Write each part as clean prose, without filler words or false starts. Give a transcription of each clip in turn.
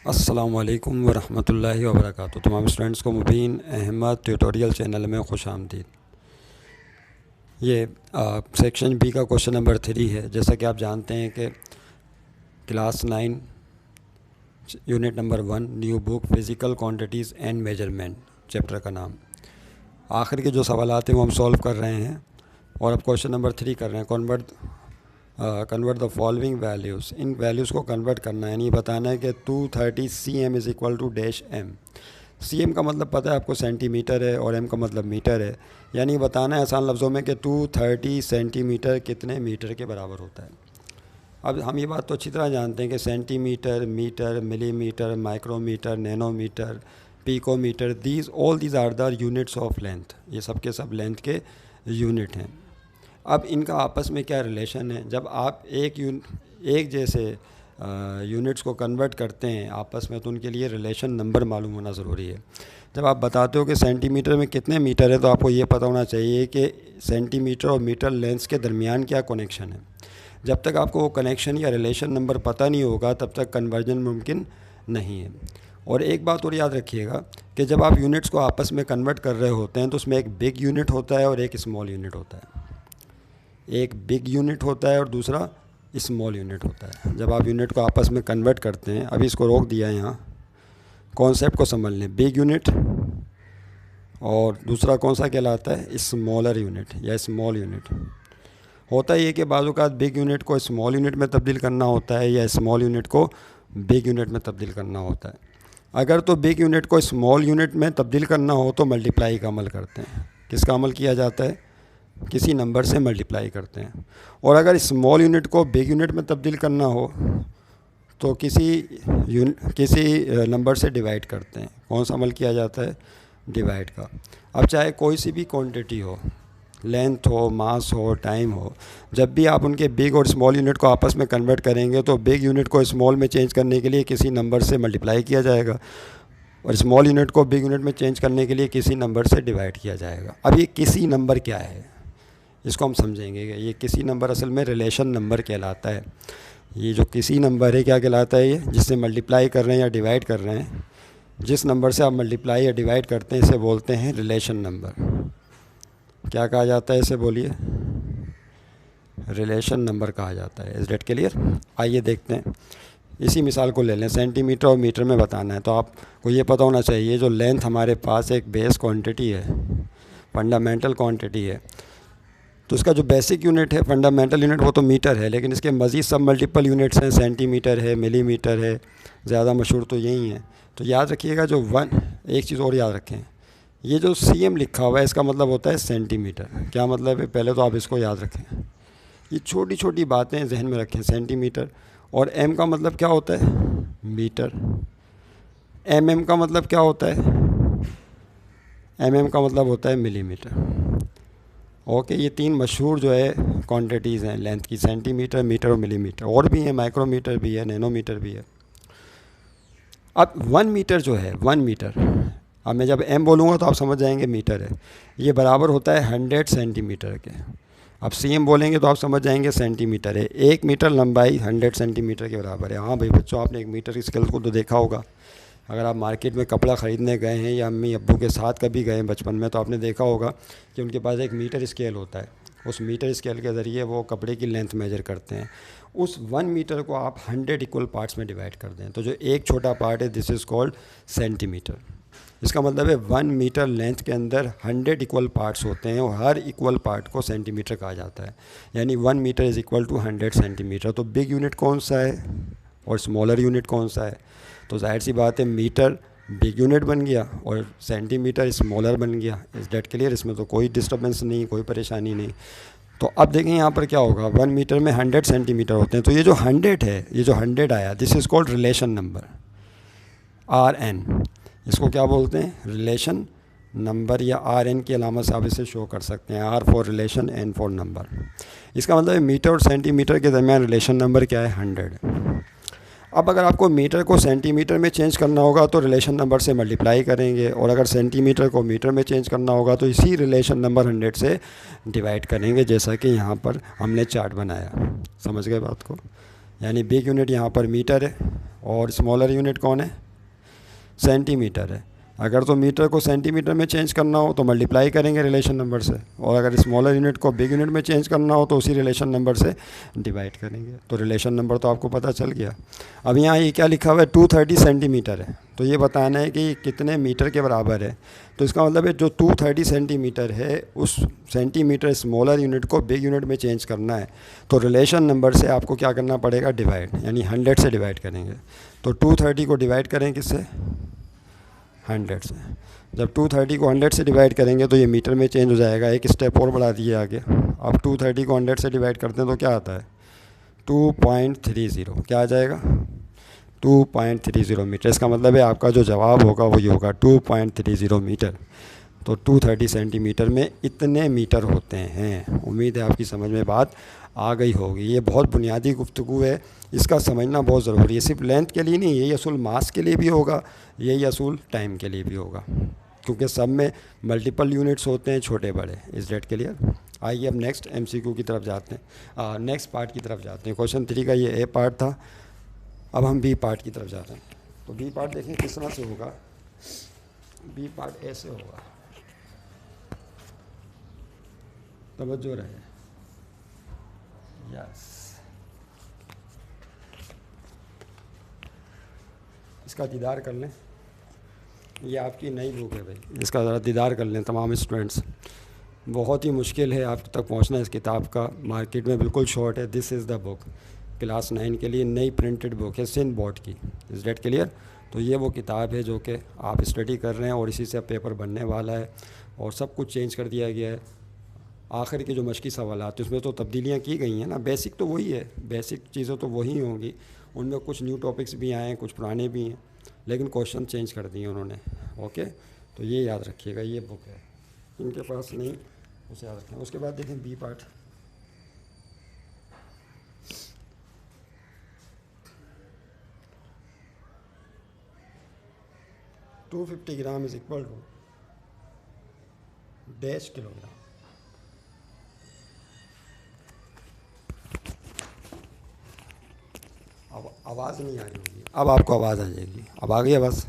अस्सलामुअलैकुम वरहमतुल्लाहि वबरकातुहू। तमाम स्टूडेंट्स को मुबीन अहमद ट्यूटोरियल चैनल में खुश आमदीद। ये सेक्शन बी का क्वेश्चन नंबर 3 है। जैसा कि आप जानते हैं कि class 9 unit number 1 new book physical quantities and measurement chapter का नाम, आखिर के जो सवालात हैं वो हम सॉल्व कर रहे हैं और अब क्वेश्चन नंबर 3 कर रहे हैं। कन्वर्ट द फॉलोइंग वैल्यूज़, इन वैल्यूज़ को कन्वर्ट करना है, यानी बताना है कि 230 cm is equal to dash m। cm का मतलब पता है आपको सेंटीमीटर है और m का मतलब मीटर है, यानी बताना है आसान लफ्ज़ों में कि 230 सेंटीमीटर कितने मीटर के बराबर होता है। अब हम ये बात तो अच्छी तरह जानते हैं कि centimetre, metre, millimetre, micrometre, nanometre, picometre, all these are the units of length, ये सब के सब लेंथ के यूनिट हैं। अब इनका आपस में क्या रिलेशन है? जब आप एक जैसे यूनिट्स को कन्वर्ट करते हैं आपस में, तो उनके लिए रिलेशन नंबर मालूम होना ज़रूरी है। जब आप बताते हो कि सेंटीमीटर में कितने मीटर है, तो आपको ये पता होना चाहिए कि सेंटीमीटर और मीटर लेंथ्स के दरमियान क्या कनेक्शन है। जब तक आपको वो कनेक्शन या रिलेशन नंबर पता नहीं होगा तब तक कन्वर्जन मुमकिन नहीं है। और एक बात और याद रखिएगा कि जब आप यूनिट्स को आपस में कन्वर्ट कर रहे होते हैं तो उसमें एक बिग यूनिट होता है और एक स्मॉल यूनिट होता है। एक बिग यूनिट होता है और दूसरा स्मॉल यूनिट होता है। जब आप यूनिट को आपस में कन्वर्ट करते हैं, अभी इसको रोक दिया है, यहाँ कॉन्सेप्ट को समझ लें। बिग यूनिट और दूसरा कौन सा कहलाता है? स्मॉलर यूनिट या स्मॉल यूनिट। होता ही है कि बाज़ औक़ात बिग यूनिट को स्मॉल यूनिट में तब्दील करना होता है या स्मॉल यूनिट को बिग यूनिट में तब्दील करना होता है। अगर तो बिग यूनिट को स्मॉल यूनिट में तब्दील करना हो तो मल्टीप्लाई का अमल करते हैं। किसका अमल किया जाता है? किसी नंबर से मल्टीप्लाई करते हैं। और अगर स्मॉल यूनिट को बिग यूनिट में तब्दील करना हो तो किसी नंबर से डिवाइड करते हैं। कौन सा अमल किया जाता है? डिवाइड का। अब चाहे कोई सी भी क्वांटिटी हो, लेंथ हो, मास हो, टाइम हो, जब भी आप उनके बिग और स्मॉल यूनिट को आपस में कन्वर्ट करेंगे तो बिग यूनिट को स्मॉल में चेंज करने के लिए किसी नंबर से मल्टीप्लाई किया जाएगा और स्मॉल यूनिट को बिग यूनिट में चेंज करने के लिए किसी नंबर से डिवाइड किया जाएगा। अब ये किसी नंबर क्या है, इसको हम समझेंगे कि ये किसी नंबर असल में रिलेशन नंबर कहलाता है। ये जो किसी नंबर है क्या कहलाता है? ये जिससे मल्टीप्लाई कर रहे हैं या डिवाइड कर रहे हैं, जिस नंबर से आप मल्टीप्लाई या डिवाइड करते हैं इसे बोलते हैं रिलेशन नंबर। क्या कहा जाता है इसे? बोलिए। रिलेशन नंबर कहा जाता है। Is that clear? आइए देखते हैं। इसी मिसाल को ले लें, सेंटीमीटर और मीटर में बताना है तो आपको ये पता होना चाहिए जो लेंथ हमारे पास एक बेस क्वांटिटी है, फंडामेंटल क्वांटिटी है, तो इसका जो बेसिक यूनिट है, फंडामेंटल यूनिट, वो तो मीटर है, लेकिन इसके मज़ीद सब मल्टीपल यूनिट्स हैं। सेंटीमीटर है, मिलीमीटर है, ज़्यादा मशहूर तो यही है। तो याद रखिएगा एक चीज़ और याद रखें, ये जो cm लिखा हुआ है इसका मतलब होता है सेंटीमीटर। क्या मतलब है? पहले तो आप इसको याद रखें, ये छोटी छोटी बातें जहन में रखें। सेंटीमीटर और m का मतलब क्या होता है? मीटर। mm का मतलब क्या होता है? mm का मतलब होता है मिलीमीटर। ओके, ये तीन मशहूर जो है क्वांटिटीज़ हैं लेंथ की, सेंटीमीटर, मीटर और मिलीमीटर। और भी हैं, माइक्रोमीटर भी है, नैनोमीटर भी है। अब 1 मीटर जो है, 1 मीटर, अब मैं जब m बोलूँगा तो आप समझ जाएंगे मीटर है, ये बराबर होता है 100 सेंटीमीटर के। अब cm बोलेंगे तो आप समझ जाएंगे सेंटीमीटर है। 1 मीटर लंबाई 100 सेंटीमीटर के बराबर है। हाँ भाई बच्चों, आपने 1 मीटर की स्केल को तो देखा होगा। अगर आप मार्केट में कपड़ा ख़रीदने गए हैं या अम्मी अब्बू के साथ कभी गए हैं बचपन में, तो आपने देखा होगा कि उनके पास एक मीटर स्केल होता है। उस मीटर स्केल के ज़रिए वो कपड़े की लेंथ मेजर करते हैं। उस 1 मीटर को आप 100 इक्वल पार्ट्स में डिवाइड कर दें तो जो एक छोटा पार्ट है, दिस इज़ कॉल्ड सेंटीमीटर। इसका मतलब है 1 मीटर लेंथ के अंदर 100 इक्वल पार्ट्स होते हैं और हर इक्वल पार्ट को सेंटीमीटर कहा जाता है, यानी 1 metre is equal to 100 centimetre. तो बिग यूनिट कौन सा है और स्मॉलर यूनिट कौन सा है? तो जाहिर सी बात है मीटर बिग यूनिट बन गया और सेंटीमीटर स्मॉलर बन गया। Is that clear? इसमें तो कोई डिस्टर्बेंस नहीं, कोई परेशानी नहीं। तो अब देखें यहाँ पर क्या होगा, 1 मीटर में 100 सेंटीमीटर होते हैं, तो ये जो 100 है, ये जो 100 आया, this is called relation number, RN। इसको क्या बोलते हैं? रिलेशन नंबर, या RN की अलामत से आप इसे शो कर सकते हैं। R for relation, N for number. इसका मतलब मीटर और सेंटीमीटर के दरमियान रिलेशन नंबर क्या है? 100। अब अगर आपको मीटर को सेंटीमीटर में चेंज करना होगा तो रिलेशन नंबर से मल्टीप्लाई करेंगे, और अगर सेंटीमीटर को मीटर में चेंज करना होगा तो इसी रिलेशन नंबर 100 से डिवाइड करेंगे, जैसा कि यहाँ पर हमने चार्ट बनाया। समझ गए बात को? यानी बिग यूनिट यहाँ पर मीटर है और स्मॉलर यूनिट कौन है, सेंटीमीटर है। अगर तो मीटर को सेंटीमीटर में चेंज करना हो तो मल्टीप्लाई करेंगे रिलेशन नंबर से, और अगर स्मॉलर यूनिट को बिग यूनिट में चेंज करना हो तो उसी रिलेशन नंबर से डिवाइड करेंगे। तो रिलेशन नंबर तो आपको पता चल गया। अब यहाँ ये क्या लिखा हुआ है, 230 सेंटीमीटर है, तो ये बताना है कि कितने मीटर के बराबर है। तो इसका मतलब है जो 230 सेंटीमीटर है उस सेंटीमीटर स्मॉलर यूनिट को बिग यूनिट में चेंज करना है, तो रिलेशन नंबर से आपको क्या करना पड़ेगा, डिवाइड, यानी 100 से डिवाइड करेंगे। तो 230 को डिवाइड करें किससे, 100 से। जब 230 को 100 से डिवाइड करेंगे तो ये मीटर में चेंज हो जाएगा। एक स्टेप और बढ़ा दिए आगे। अब 230 को 100 से डिवाइड करते हैं तो क्या आता है, 2.30। क्या आ जाएगा, 2.30 मीटर। इसका मतलब है आपका जो जवाब होगा वही होगा 2.30 मीटर। तो 230 सेंटीमीटर में इतने मीटर होते हैं। उम्मीद है आपकी समझ में बात आ गई होगी। ये बहुत बुनियादी गुफ्तगू है, इसका समझना बहुत ज़रूरी है। सिर्फ लेंथ के लिए नहीं, यही असूल मास के लिए भी होगा, यही असूल टाइम के लिए भी होगा, क्योंकि सब में मल्टीपल यूनिट्स होते हैं, छोटे बड़े। इस डेट क्लियर। आइए अब नेक्स्ट MCQ की तरफ जाते हैं, नेक्स्ट पार्ट की तरफ जाते हैं। क्वेश्चन 3 का ये A पार्ट था, अब हम B पार्ट की तरफ जा रहे हैं। तो B पार्ट देखें किस तरह से होगा। B पार्ट ऐसे होगा, तवज्जो रहे, यस। इसका दीदार कर लें, ये आपकी नई बुक है भाई, इसका ज़रा दीदार कर लें तमाम स्टूडेंट्स। बहुत ही मुश्किल है आप तक पहुंचना इस किताब का, मार्केट में बिल्कुल शॉर्ट है। This is the book, class 9 के लिए नई प्रिंटेड बुक है सिंध बोर्ड की। इस डेट क्लियर। तो ये वो किताब है जो कि आप स्टडी कर रहे हैं और इसी से अब पेपर बनने वाला है, और सब कुछ चेंज कर दिया गया है। आखिर के जो मशकी सवालात उसमें तो तब्दीलियाँ की गई हैं ना, बेसिक तो वही है, बेसिक चीज़ें तो वही होंगी। उनमें कुछ न्यू टॉपिक्स भी आए हैं, कुछ पुराने भी हैं, लेकिन क्वेश्चन चेंज कर दिए उन्होंने। ओके, तो ये याद रखिएगा, ये बुक है, इनके पास नहीं, उसे याद रखें। उसके बाद देखें B part. $250 gram is equal to dash kilogram. अब आवाज़ नहीं आ रही होगी, अब आपको आवाज़ आ जाएगी। अब आ गई आवाज़।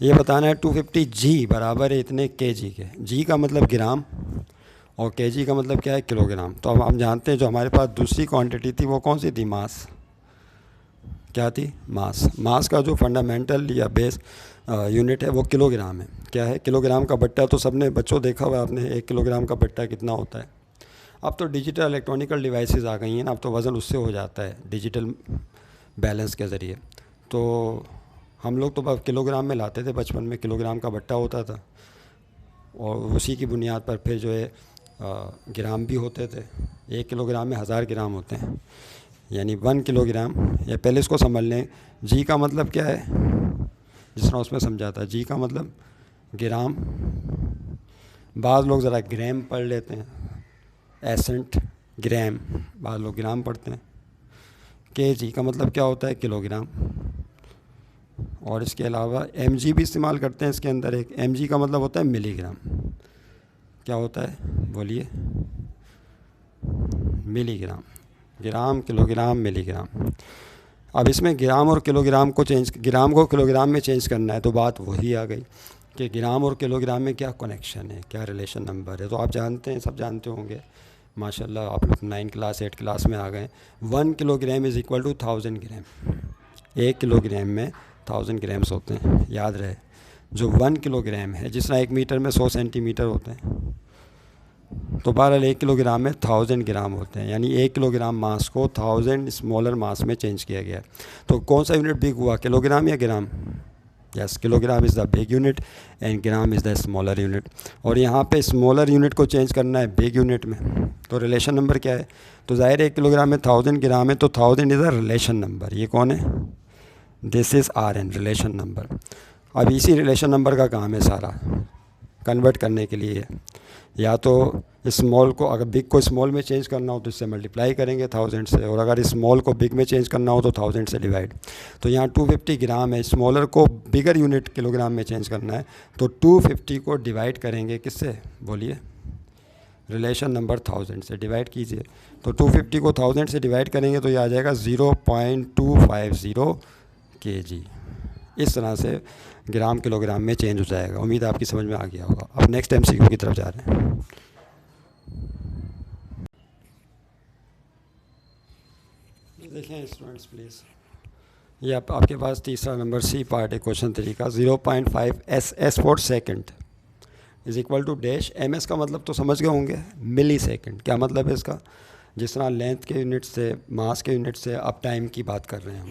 ये बताना है 250 G बराबर है इतने kg के। G का मतलब ग्राम और kg का मतलब क्या है, किलोग्राम। तो अब हम जानते हैं जो हमारे पास दूसरी क्वांटिटी थी वो कौन सी थी, मास। क्या थी, मास। मास का जो फंडामेंटल या बेस यूनिट है वो किलोग्राम है। क्या है, किलोग्राम का बट्टा। तो सबने बच्चों देखा हुआ आपने 1 किलोग्राम का बट्टा कितना होता है। अब तो डिजिटल इलेक्ट्रॉनिकल डिवाइसेस आ गई हैं ना, अब तो वज़न उससे हो जाता है डिजिटल बैलेंस के ज़रिए। तो हम लोग तो किलोग्राम में लाते थे बचपन में, किलोग्राम का बट्टा होता था, और उसी की बुनियाद पर फिर जो है ग्राम भी होते थे। 1 किलोग्राम में 1000 ग्राम होते हैं, यानी 1 किलोग्राम। या पहले इसको समझ लें, G का मतलब क्या है, जिस तरह उसमें समझाता है। G का मतलब ग्राम, बाद लोग ज़रा ग्राम पढ़ लेते हैं, एसेंट ग्राम, बाद लोग ग्राम पढ़ते हैं। kg का मतलब क्या होता है, किलोग्राम। और इसके अलावा mg भी इस्तेमाल करते हैं इसके अंदर। एक mg का मतलब होता है मिलीग्राम। क्या होता है, बोलिए, मिलीग्राम। ग्राम, किलोग्राम, मिलीग्राम। अब इसमें ग्राम और किलोग्राम को ग्राम को किलोग्राम में चेंज करना है, तो बात वही आ गई कि ग्राम और किलोग्राम में क्या कनेक्शन है, क्या रिलेशन नंबर है। तो आप जानते हैं, सब जानते होंगे माशाल्लाह, आप लोग 9 क्लास 8 क्लास में आ गए। 1 kilogram is equal to 1000 gram. 1 kilogram में 1000 ग्राम्स होते हैं, याद रहे। जो 1 किलोग्राम है, जिस तरह 1 मीटर में 100 सेंटीमीटर होते हैं, तो बहरहाल 1 किलोग्राम में 1000 ग्राम होते हैं, यानी 1 किलोग्राम मास को 1000 स्मॉलर मास में चेंज किया गया है। तो कौन सा यूनिट बिग हुआ, किलोग्राम या gram. Yes, kilogram is the big unit and gram is the smaller unit. और यहाँ पे स्मॉलर यूनिट को चेंज करना है बिग यूनिट में। तो रिलेशन नंबर क्या है, तो ज़ाहिर है 1 किलोग्राम में 1000 ग्राम है, तो 1000 इज़ द रिलेशन नंबर। ये कौन है, this is RN, relation number. अब इसी रिलेशन नंबर का काम है सारा कन्वर्ट करने के लिए। या तो स्मॉल को, अगर बिग को स्मॉल में चेंज करना हो तो इससे मल्टीप्लाई करेंगे 1000 से, और अगर स्मॉल को बिग में चेंज करना हो तो 1000 से डिवाइड। तो यहाँ 250 ग्राम है, स्मॉलर को बिगर यूनिट किलोग्राम में चेंज करना है, तो 250 को डिवाइड करेंगे किससे, बोलिए, रिलेशन नंबर 1000 से डिवाइड कीजिए। तो 250 को 1000 से डिवाइड करेंगे तो ये आ जाएगा 0.250 kg। इस तरह से ग्राम किलोग्राम में चेंज हो जाएगा। उम्मीद है आपकी समझ में आ गया होगा। अब नेक्स्ट MCQ की तरफ जा रहे हैं। देखें स्टूडेंट्स प्लीज़, ये आपके पास तीसरा नंबर सी पार्ट है क्वेश्चन 3 का। 0.5 s for second is equal to dash. MS का मतलब तो समझ गए होंगे, मिली सेकेंड। क्या मतलब है इसका? जिस तरह लेंथ के यूनिट से, मास के यूनिट से अब टाइम की बात कर रहे हैं हम,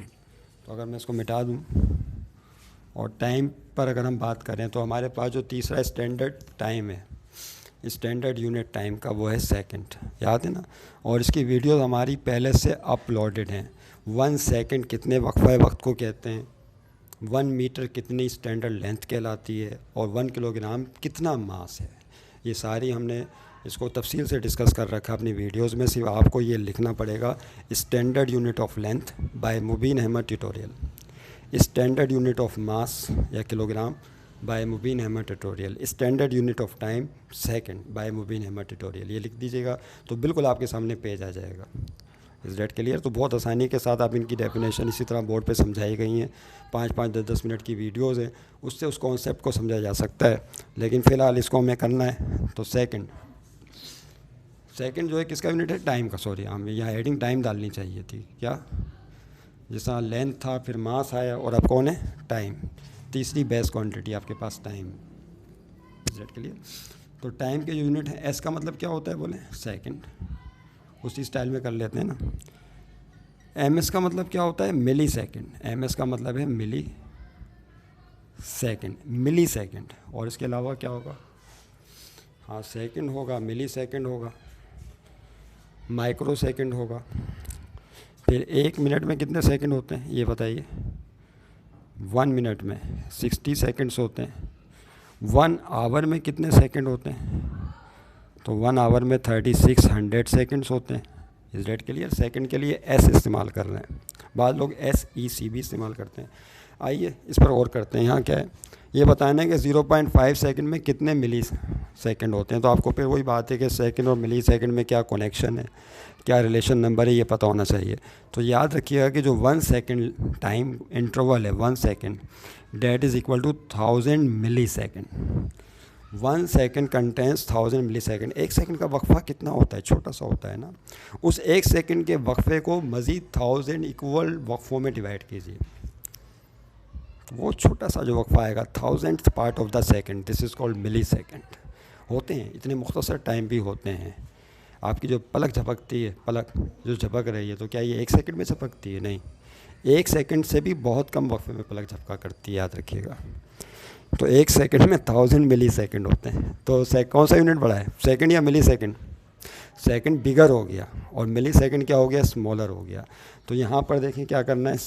तो अगर मैं इसको मिटा दूं और टाइम पर अगर हम बात करें तो हमारे पास जो तीसरा स्टैंडर्ड टाइम है, स्टैंडर्ड यूनिट टाइम का, वो है सेकंड। याद है ना? और इसकी वीडियो हमारी पहले से अपलोडेड हैं। 1 सेकंड कितने वक्फा वक्त को कहते हैं, 1 मीटर कितनी स्टैंडर्ड लेंथ कहलाती है, और 1 किलोग्राम कितना मास है, ये सारी हमने इसको तफसील से डिस्कस कर रखा अपनी वीडियोस में। सिर्फ आपको ये लिखना पड़ेगा standard unit of length by Mubeen Ahmad tutorial, standard unit of mass या kilogram by Mubeen Ahmad tutorial, standard unit of time second by Mubeen Ahmad tutorial. ये लिख दीजिएगा तो बिल्कुल आपके सामने पेज आ जाएगा। इस डेट क्लियर? तो बहुत आसानी के साथ आप इनकी डेफिनेशन इसी तरह बोर्ड पे समझाई गई हैं। 5-5, 10-10 मिनट की वीडियोस हैं, उससे उस कॉन्सेप्ट को समझा जा सकता है। लेकिन फ़िलहाल इसको हमें करना है तो सेकंड जो है किसका यूनिट है? टाइम का। सॉरी, हमें यहाँ हेडिंग टाइम डालनी चाहिए थी। क्या? जिस तरह लेंथ था, फिर मास आया, और अब कौन है? टाइम। तीसरी बेस क्वांटिटी आपके पास टाइम। इस डेट क्लियर? तो टाइम के यूनिट है, एस का मतलब क्या होता है बोले? सेकंड। उसी स्टाइल में कर लेते हैं ना। MS का मतलब क्या होता है? मिली सेकेंड। MS का मतलब है मिली सेकेंड, मिली सेकेंड। और इसके अलावा क्या होगा? हाँ, सेकंड होगा, मिली सेकेंड होगा, माइक्रो सेकेंड होगा। फिर 1 मिनट में कितने सेकंड होते हैं ये बताइए? 1 मिनट में 60 सेकंड्स होते हैं। 1 आवर में कितने सेकंड होते हैं? तो 1 आवर में 3600 सेकंड्स होते हैं। इस डेट के लिए सेकंड के लिए S इस्तेमाल कर रहे हैं, बाद लोग SEC भी इस्तेमाल करते हैं। आइए इस पर गौर करते हैं। यहाँ क्या है? ये बताना है कि 0.5 सेकंड में कितने मिली सेकंड होते हैं। तो आपको फिर वही बात है कि सेकंड और मिली सेकंड में क्या कनेक्शन है, क्या रिलेशन नंबर है, ये पता होना चाहिए। तो याद रखिएगा कि जो 1 सेकंड टाइम इंटरवल है, 1 second, that is equal to 1000 millisecond. 1 second contains 1000 millisecond. 1 second का वक्फा कितना होता है? छोटा सा होता है ना। उस 1 सेकंड के वक्फे को मज़ीद 1000 इक्वल वक्फों में डिवाइड कीजिए। वो छोटा सा जो वक्फा आएगा, 1000th part of the second, this is called millisecond. होते हैं इतने मुख्तसर टाइम भी होते हैं। आपकी जो पलक झपकती है, पलक जो झपक रही है, तो क्या ये 1 सेकंड में झपकती है? नहीं, 1 सेकंड से भी बहुत कम वक्फे में पलक झपका करती है, याद रखिएगा। तो 1 सेकंड में 1000 मिली सेकंड होते हैं। तो कौन सा यूनिट बड़ा है, सेकंड या मिली सेकंड? सेकंड बिगर हो गया और मिली सेकंड क्या हो गया? स्मॉलर हो गया। तो यहाँ पर देखें क्या करना है,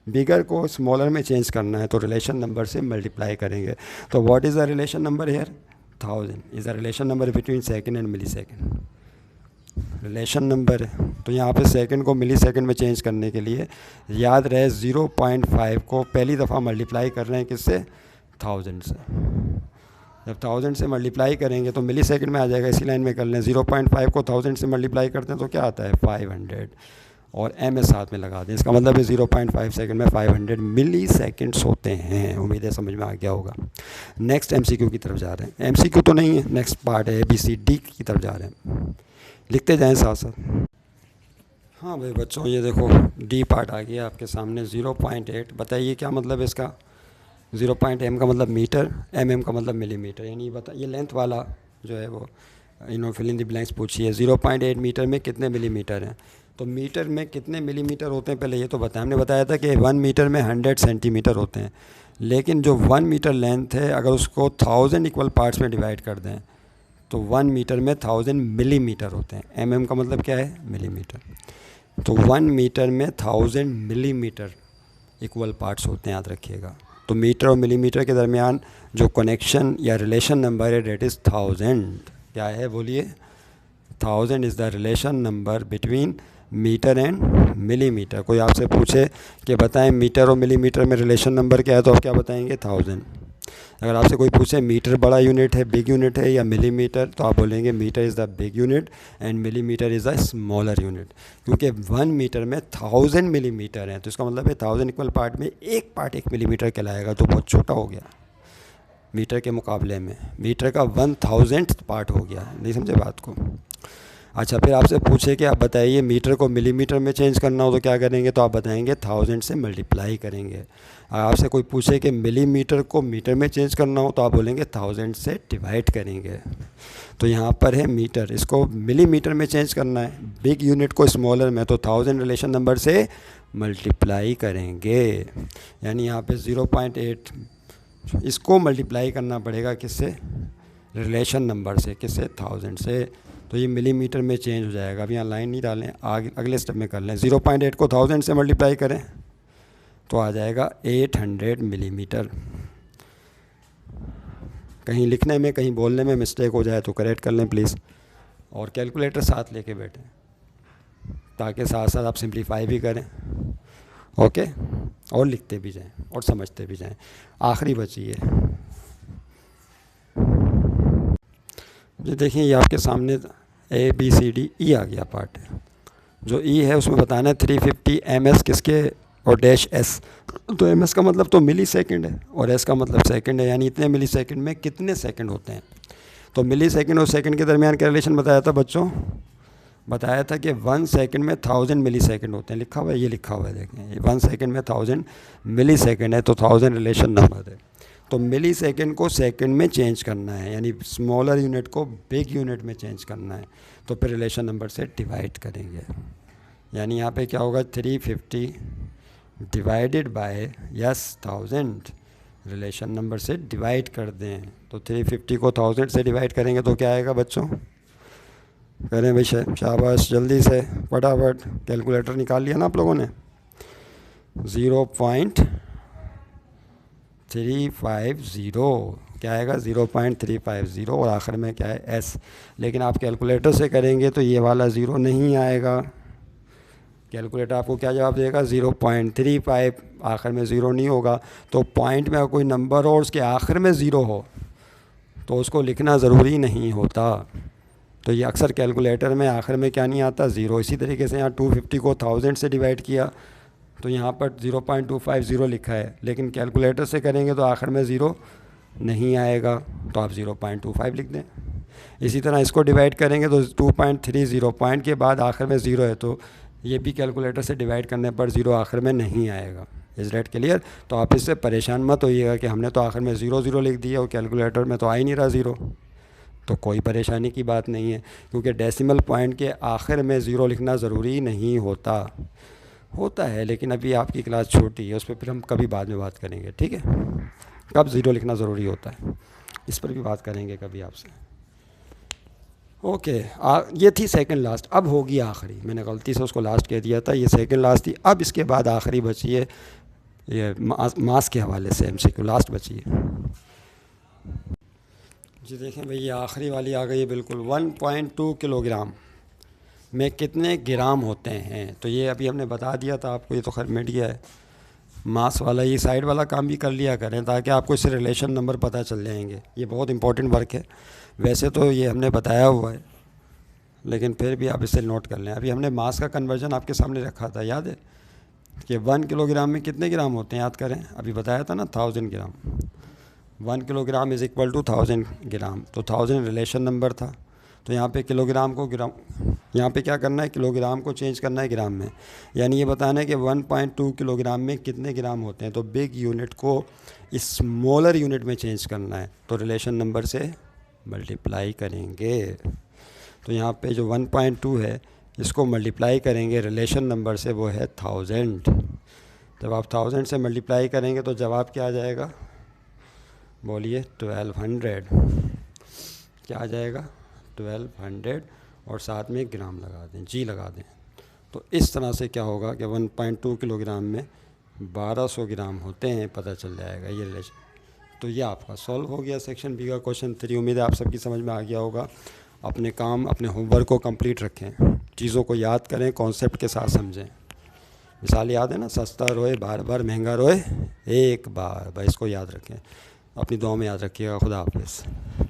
बिगर को स्मॉलर में चेंज करना है, तो रिलेशन नंबर से मल्टीप्लाई करेंगे। तो what is the relation number here? 1000 is the relation number between second and millisecond. Relation number है। तो यहाँ पे सेकंड को मिली सेकंड में चेंज करने के लिए याद रहे 0.5 को पहली दफ़ा मल्टीप्लाई कर रहे हैं किससे? 1000 से। जब 1000 से मल्टीप्लाई करेंगे तो मिली सेकंड में आ जाएगा। इसी लाइन में कर लें, 0.5 को 1000 से मल्टीप्लाई करते हैं तो क्या आता है? 500, और MS साथ में लगा दें। इसका मतलब है 0.5 सेकंड में 500 मिली सेकेंड्स होते हैं। उम्मीद है समझ में आ गया होगा। नेक्स्ट MCQ की तरफ जा रहे हैं। MCQ तो नहीं है, नेक्स्ट पार्ट है ABCD की तरफ जा रहे हैं। लिखते जाएं साथ साथ। हाँ भाई बच्चों, ये देखो D पार्ट आ गया आपके सामने। 0.8 बताइए क्या मतलब है इसका? 0.m का मतलब मीटर, mm का मतलब मिलीमीटर। यानी ये लेंथ वाला जो है वो फिल इन द ब्लैंक्स पूछिए। 0.8 मीटर में कितने मिलीमीटर हैं? तो मीटर में कितने मिलीमीटर होते हैं पहले ये तो बताएं। हमने बताया था कि 1 मीटर में 100 सेंटीमीटर होते हैं, लेकिन जो 1 मीटर लेंथ है अगर उसको 1000 इक्वल पार्ट्स में डिवाइड कर दें तो 1 मीटर में 1000 मिलीमीटर होते हैं। mm का मतलब क्या है? मिलीमीटर। तो 1 मीटर में 1000 मिलीमीटर इक्वल पार्ट्स होते हैं, याद रखिएगा। तो मीटर और मिलीमीटर के दरमियान जो कनेक्शन या रिलेशन नंबर है डेट इज़ 1000। क्या है बोलिए? 1000 is the relation number between metre and millimetre. कोई आपसे पूछे कि बताएं मीटर और मिलीमीटर में रिलेशन नंबर क्या है, तो आप क्या बताएंगे? 1000। अगर आपसे कोई पूछे मीटर बड़ा यूनिट है, बिग यूनिट है या मिलीमीटर, तो आप बोलेंगे metre is the big unit and millimetre is the smaller unit, क्योंकि 1 मीटर में 1000 मिलीमीटर हैं, तो इसका मतलब है 1000 इक्वल पार्ट में एक पार्ट 1 मिलीमीटर कहलाएगा, तो बहुत छोटा हो गया मीटर के मुकाबले में। मीटर का 1000th पार्ट हो गया, नहीं समझे बात को। अच्छा, फिर आपसे पूछे कि आप बताइए मीटर को मिलीमीटर में चेंज करना हो तो क्या करेंगे, तो आप बताएंगे 1000 से मल्टीप्लाई करेंगे। आपसे कोई पूछे कि मिलीमीटर को मीटर में चेंज करना हो तो आप बोलेंगे 1000 से डिवाइड करेंगे। तो यहाँ पर है मीटर, इसको मिलीमीटर में चेंज करना है, बिग यूनिट को स्मॉलर में, तो 1000 रिलेशन नंबर से मल्टीप्लाई करेंगे। यानी यहाँ पे 0.8 इसको मल्टीप्लाई करना पड़ेगा किससे, रिलेशन नंबर से, किससे, 1000 से, तो ये मिलीमीटर में चेंज हो जाएगा। अब यहाँ लाइन नहीं डालें, आगे अगले स्टेप में कर लें। 0.8 को 1000 से मल्टीप्लाई करें तो आ जाएगा 800 मिलीमीटर। कहीं लिखने में कहीं बोलने में मिस्टेक हो जाए तो करेक्ट कर लें प्लीज़, और कैलकुलेटर साथ लेके बैठें ताकि साथ साथ आप सिंप्लीफाई भी करें, ओके, और लिखते भी जाएं और समझते भी जाएं। आखिरी बची है ये देखिए, ये आपके सामने ABCDE आ गया पार्ट है। जो E है उसमें बताना है 350 ms किसके और डैश S, तो ms का मतलब तो मिली सेकेंड है और S का मतलब सेकंड है, यानी इतने मिली सेकेंड में कितने सेकंड होते हैं। तो मिली सेकेंड और सेकंड के दरमियान क्या रिलेशन बताया था बच्चों, बताया था कि 1 सेकंड में 1000 मिली सेकेंड होते हैं, लिखा हुआ है, ये लिखा हुआ है देखें, ये 1 सेकंड में 1000 मिली सेकेंड है, तो 1000 रिलेशन नंबर है। तो मिली सेकेंड को सेकंड में चेंज करना है, यानी स्मॉलर यूनिट को बिग यूनिट में चेंज करना है, तो फिर रिलेशन नंबर से डिवाइड करेंगे। यानी यहाँ पे क्या होगा, 350 डिवाइडेड बाय 1000 रिलेशन नंबर से डिवाइड कर दें, तो 350 को 1000 से डिवाइड करेंगे तो क्या आएगा बच्चों, करें भाई शाबाश, जल्दी से फटाफट, कैलकुलेटर निकाल लिया ना आप लोगों ने। 0.350 क्या आएगा, 0.350, और आखिर में क्या है, S। लेकिन आप कैलकुलेटर से करेंगे तो ये वाला ज़ीरो नहीं आएगा, कैलकुलेटर आपको क्या जवाब देगा, 0.35, आखिर में ज़ीरो नहीं होगा। तो पॉइंट में कोई नंबर हो और उसके आखिर में ज़ीरो हो तो उसको लिखना ज़रूरी नहीं होता, तो ये अक्सर कैलकुलेटर में आखिर में क्या नहीं आता, ज़ीरो। इसी तरीके से यहाँ 250 को 1000 से डिवाइड किया तो यहाँ पर 0.250 लिखा है, लेकिन कैलकुलेटर से करेंगे तो आखिर में ज़ीरो नहीं आएगा, तो आप 0.25 लिख दें। इसी तरह इसको डिवाइड करेंगे तो 2.30 पॉइंट के बाद आखिर में ज़ीरो है, तो ये भी कैलकुलेटर से डिवाइड करने पर ज़ीरो आखिर में नहीं आएगा। Is that clear. तो आप इससे परेशान मत होइएगा कि हमने तो आखिर में ज़ीरो लिख दिया और कैलकुलेटर में तो आ ही नहीं रहा ज़ीरो, तो कोई परेशानी की बात नहीं है, क्योंकि डेसिमल पॉइंट के आखिर में ज़ीरो लिखना ज़रूरी नहीं होता है, लेकिन अभी आपकी क्लास छोटी है, उस पर फिर हम कभी बाद में बात करेंगे, ठीक है, कब ज़ीरो लिखना ज़रूरी होता है, इस पर भी बात करेंगे कभी आपसे। ओके, ये थी सेकंड लास्ट। अब होगी आखिरी, मैंने गलती से उसको लास्ट कह दिया था, ये सेकंड लास्ट थी। अब इसके बाद आखिरी बची है ये मास के हवाले से MCQ लास्ट बची है जी। देखें भाई, ये आखिरी वाली आ गई है बिल्कुल। 1.2 किलोग्राम में कितने ग्राम होते हैं, तो ये अभी हमने बता दिया था आपको, ये तो खैर मिट गया है। मास वाला ये साइड वाला काम भी कर लिया करें ताकि आपको इससे रिलेशन नंबर पता चल जाएंगे, ये बहुत इंपॉर्टेंट वर्क है। वैसे तो ये हमने बताया हुआ है, लेकिन फिर भी आप इसे नोट कर लें। अभी हमने मास का कन्वर्जन आपके सामने रखा था, याद है कि 1 किलोग्राम में कितने ग्राम होते हैं, याद करें, अभी बताया था ना, 1000 gram. 1 kilogram is equal to 1000 ग्राम, तो 1000 रिलेशन नंबर था, तो यहाँ पे किलोग्राम को ग्राम, यहाँ पे क्या करना है, किलोग्राम को चेंज करना है ग्राम में, यानी ये बताना है कि 1.2 किलोग्राम में कितने ग्राम होते हैं, तो बिग यूनिट को स्मॉलर यूनिट में चेंज करना है, तो रिलेशन नंबर से मल्टीप्लाई करेंगे। तो यहाँ पे जो 1.2 है इसको मल्टीप्लाई करेंगे रिलेशन नंबर से, वो है 1000। जब आप 1000 से मल्टीप्लाई करेंगे तो जवाब क्या आ जाएगा, बोलिए, 1200। क्या आ जाएगा, 1200, और साथ में ग्राम लगा दें, जी लगा दें। तो इस तरह से क्या होगा कि 1.2 किलोग्राम में 1200 ग्राम होते हैं, पता चल जाएगा ये रिलेशन। तो ये आपका सॉल्व हो गया सेक्शन बी का क्वेश्चन 3। उम्मीद है आप सबकी समझ में आ गया होगा। अपने काम, अपने होमवर्क को कंप्लीट रखें, चीज़ों को याद करें, कॉन्सेप्ट के साथ समझें। मिसाल याद है ना, सस्ता रोए बार बार, महंगा रोए एक बार, भाई इसको याद रखें। अपनी दुआ में याद रखिएगा। खुदा हाफिज़।